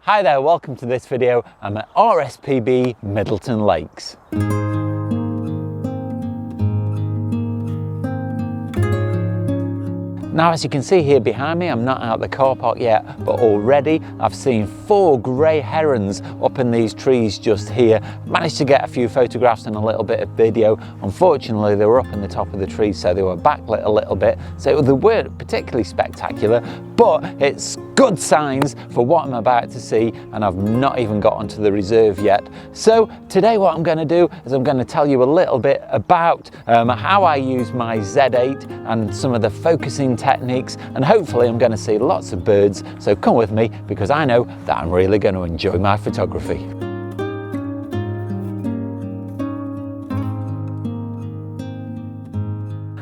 Hi there, welcome to this video. I'm at RSPB Middleton Lakes. Now, as you can see here behind me, I'm not out the car park yet, but already I've seen 4 grey herons up in these trees just here. Managed to get a few photographs and a little bit of video. Unfortunately, they were up in the top of the tree, so they were backlit a little bit, so they weren't particularly spectacular, but it's good signs for what I'm about to see, and I've not even got onto the reserve yet. So today what I'm going to do is I'm going to tell you a little bit about how I use my Z8 and some of the focusing techniques, and hopefully I'm going to see lots of birds, so come with me because I know that I'm really going to enjoy my photography.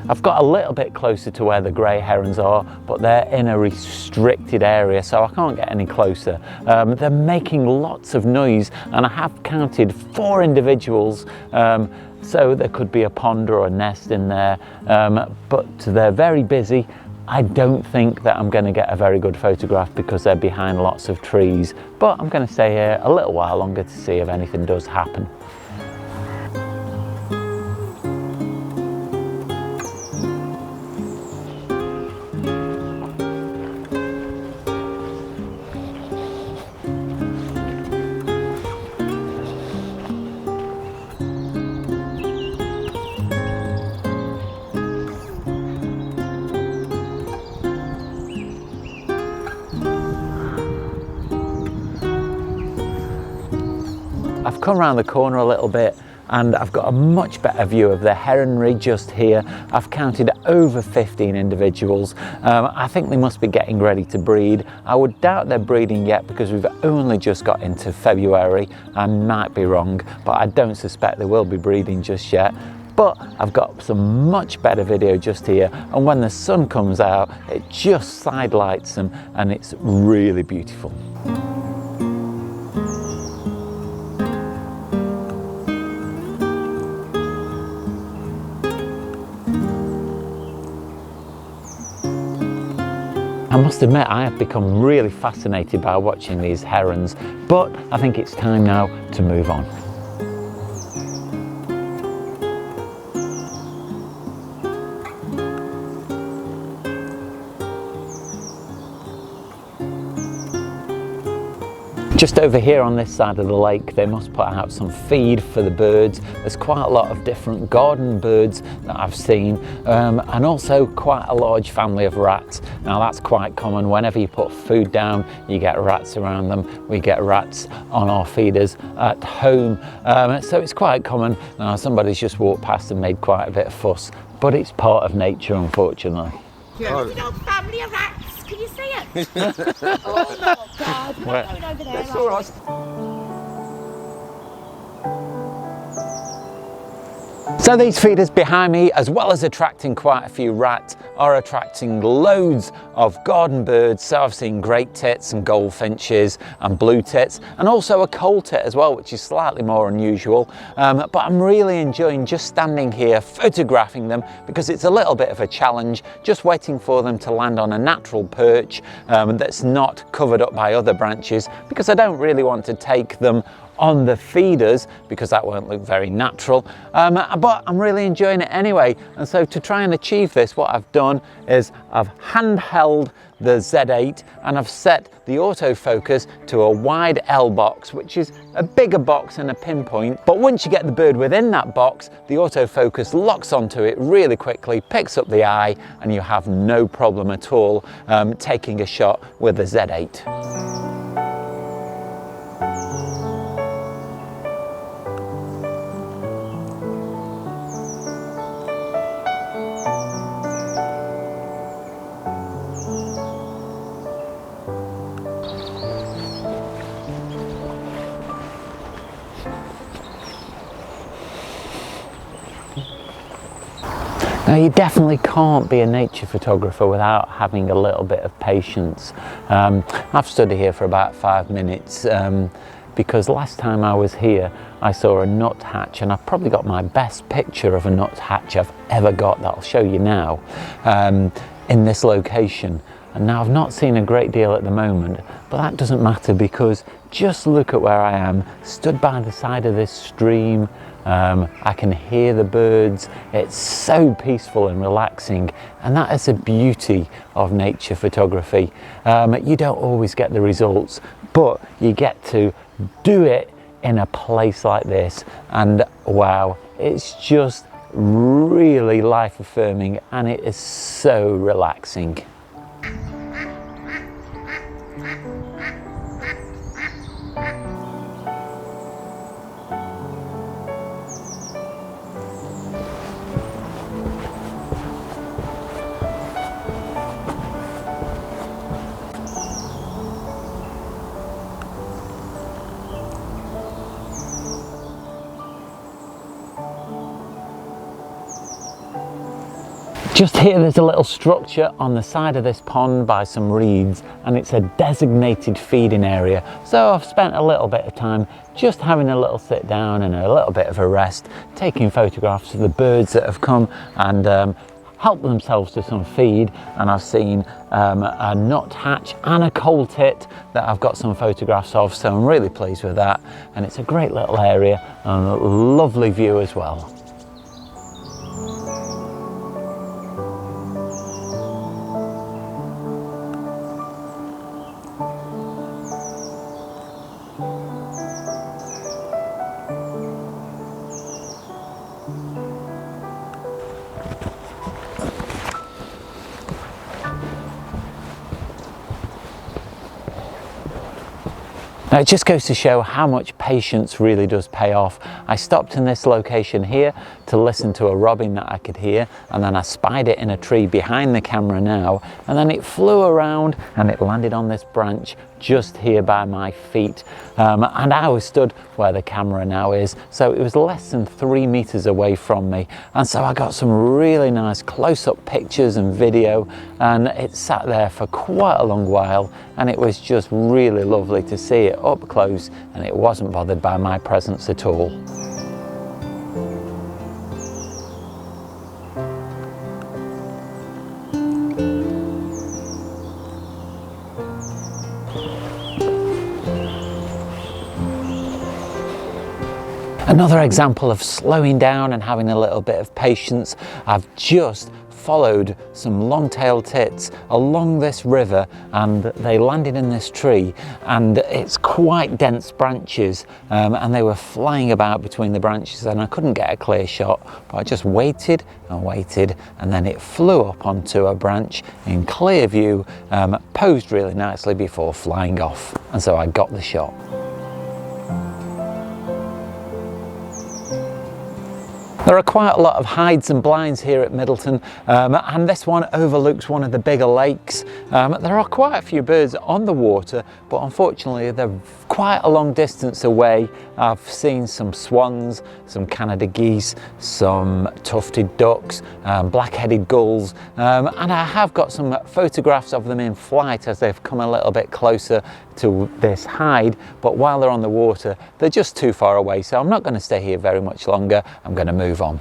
I've got a little bit closer to where the grey herons are, but they're in a restricted area, so I can't get any closer. They're making lots of noise, and I have counted 4 individuals, so there could be a pond or a nest in there, but they're very busy. I don't think that I'm going to get a very good photograph because they're behind lots of trees, but I'm going to stay here a little while longer to see if anything does happen. I've come around the corner a little bit and I've got a much better view of the Heronry just here. I've counted over 15 individuals. I think they must be getting ready to breed. I would doubt they're breeding yet because we've only just got into February. I might be wrong, but I don't suspect they will be breeding just yet. But I've got some much better video just here, and when the sun comes out, it just sidelights them and it's really beautiful. I must admit, I have become really fascinated by watching these herons, but I think it's time now to move on. Just over here on this side of the lake, they must put out some feed for the birds. There's quite a lot of different garden birds that I've seen, and also quite a large family of rats. Now that's quite common. Whenever you put food down, you get rats around them. We get rats on our feeders at home, so it's quite common. Now somebody's just walked past and made quite a bit of fuss, but it's part of nature, unfortunately. Yeah. Big old family of rats. Can you see it? Oh my God! We're not going over there. That's all right. So these feeders behind me, as well as attracting quite a few rats, are attracting loads of garden birds. So I've seen great tits and goldfinches and blue tits, and also a coal tit as well, which is slightly more unusual. But I'm really enjoying just standing here photographing them because it's a little bit of a challenge, just waiting for them to land on a natural perch that's not covered up by other branches, because I don't really want to take them on the feeders because that won't look very natural, but I'm really enjoying it anyway. And so to try and achieve this, what I've done is I've handheld the Z8 and I've set the autofocus to a wide L box, which is a bigger box than a pinpoint, but once you get the bird within that box, the autofocus locks onto it really quickly, picks up the eye, and you have no problem at all taking a shot with the Z8. Now, you definitely can't be a nature photographer without having a little bit of patience. I've stood here for about 5 minutes because last time I was here I saw a nuthatch, and I've probably got my best picture of a nuthatch I've ever got that I'll show you now in this location. And now I've not seen a great deal at the moment, but that doesn't matter because just look at where I am, stood by the side of this stream. I can hear the birds. It's so peaceful and relaxing, and that is the beauty of nature photography. You don't always get the results, but you get to do it in a place like this, and wow, it's just really life affirming, and it is so relaxing. Just here there's a little structure on the side of this pond by some reeds, and it's a designated feeding area. So I've spent a little bit of time just having a little sit down and a little bit of a rest, taking photographs of the birds that have come and helped themselves to some feed. And I've seen a nuthatch and a coal tit that I've got some photographs of, so I'm really pleased with that. And it's a great little area and a lovely view as well. Now it just goes to show how much patience really does pay off. I stopped in this location here to listen to a robin that I could hear, and then I spied it in a tree behind the camera now, and then it flew around and it landed on this branch just here by my feet, and I was stood where the camera now is, so it was less than 3 meters away from me, and so I got some really nice close-up pictures and video, and it sat there for quite a long while, and it was just really lovely to see it up close, and it wasn't bothered by my presence at all. Another example of slowing down and having a little bit of patience. I've just followed some long-tailed tits along this river, and they landed in this tree, and it's quite dense branches, and they were flying about between the branches, and I couldn't get a clear shot, but I just waited and waited, and then it flew up onto a branch in clear view, posed really nicely before flying off, and so I got the shot. There are quite a lot of hides and blinds here at Middleton, and this one overlooks one of the bigger lakes. There are quite a few birds on the water, but unfortunately they're quite a long distance away. I've seen some swans, some Canada geese, some tufted ducks, black-headed gulls, and I have got some photographs of them in flight as they've come a little bit closer to this hide, but while they're on the water they're just too far away, so I'm not going to stay here very much longer. I'm going to move on.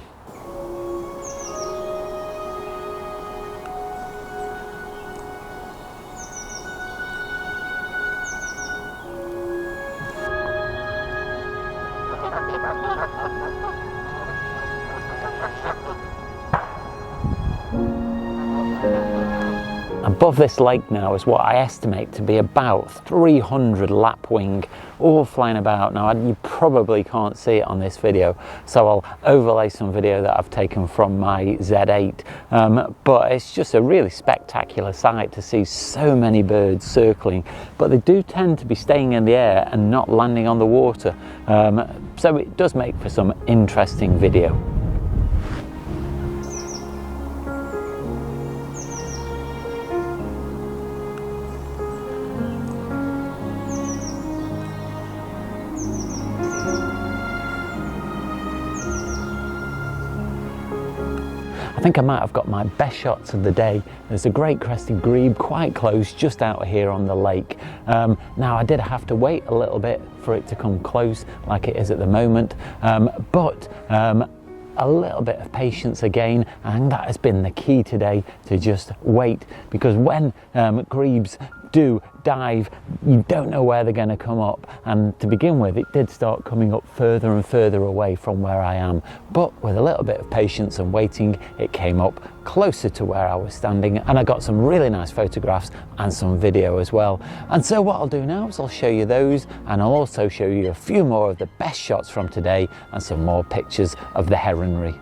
Above this lake now is what I estimate to be about 300 lapwing, all flying about. Now you probably can't see it on this video, so I'll overlay some video that I've taken from my Z8, but it's just a really spectacular sight to see so many birds circling, but they do tend to be staying in the air and not landing on the water, so it does make for some interesting video. I think I might have got my best shots of the day. There's a great crested grebe quite close, just out here on the lake. Now I did have to wait a little bit for it to come close like it is at the moment, but a little bit of patience again, and that has been the key today, to just wait, because when grebes do dive, you don't know where they're going to come up, and to begin with it did start coming up further and further away from where I am, but with a little bit of patience and waiting it came up closer to where I was standing, and I got some really nice photographs and some video as well. And so what I'll do now is I'll show you those, and I'll also show you a few more of the best shots from today and some more pictures of the Heronry.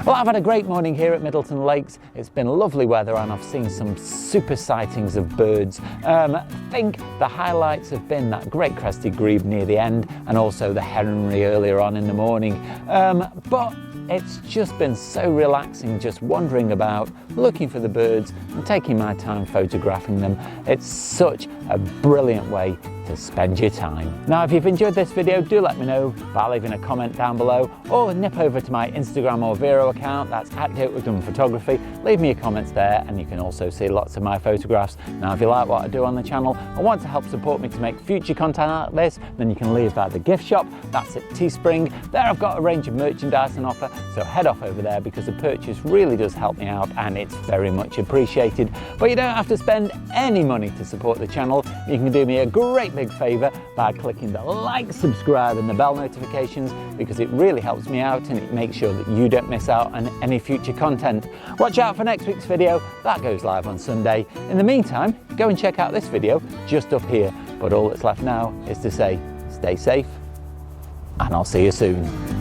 Well, I've had a great morning here at Middleton Lakes. It's been lovely weather and I've seen some super sightings of birds. I think the highlights have been that great crested grebe near the end, and also the heronry earlier on in the morning. But it's just been so relaxing just wandering about, looking for the birds and taking my time photographing them. It's such a brilliant way to spend your time. Now, if you've enjoyed this video, do let me know by leaving a comment down below, or nip over to my Instagram or Vero account, that's at Darrell Oakden Photography. Leave me your comments there, and you can also see lots of my photographs. Now, if you like what I do on the channel and want to help support me to make future content like this, then you can leave at the gift shop. That's at Teespring. There I've got a range of merchandise on offer, so head off over there because the purchase really does help me out and it's very much appreciated. But you don't have to spend any money to support the channel. You can do me a great big favour by clicking the like, subscribe and the bell notifications, because it really helps me out and it makes sure that you don't miss out on any future content. Watch out for next week's video, that goes live on Sunday. In the meantime, go and check out this video just up here. But all that's left now is to say, stay safe, and I'll see you soon.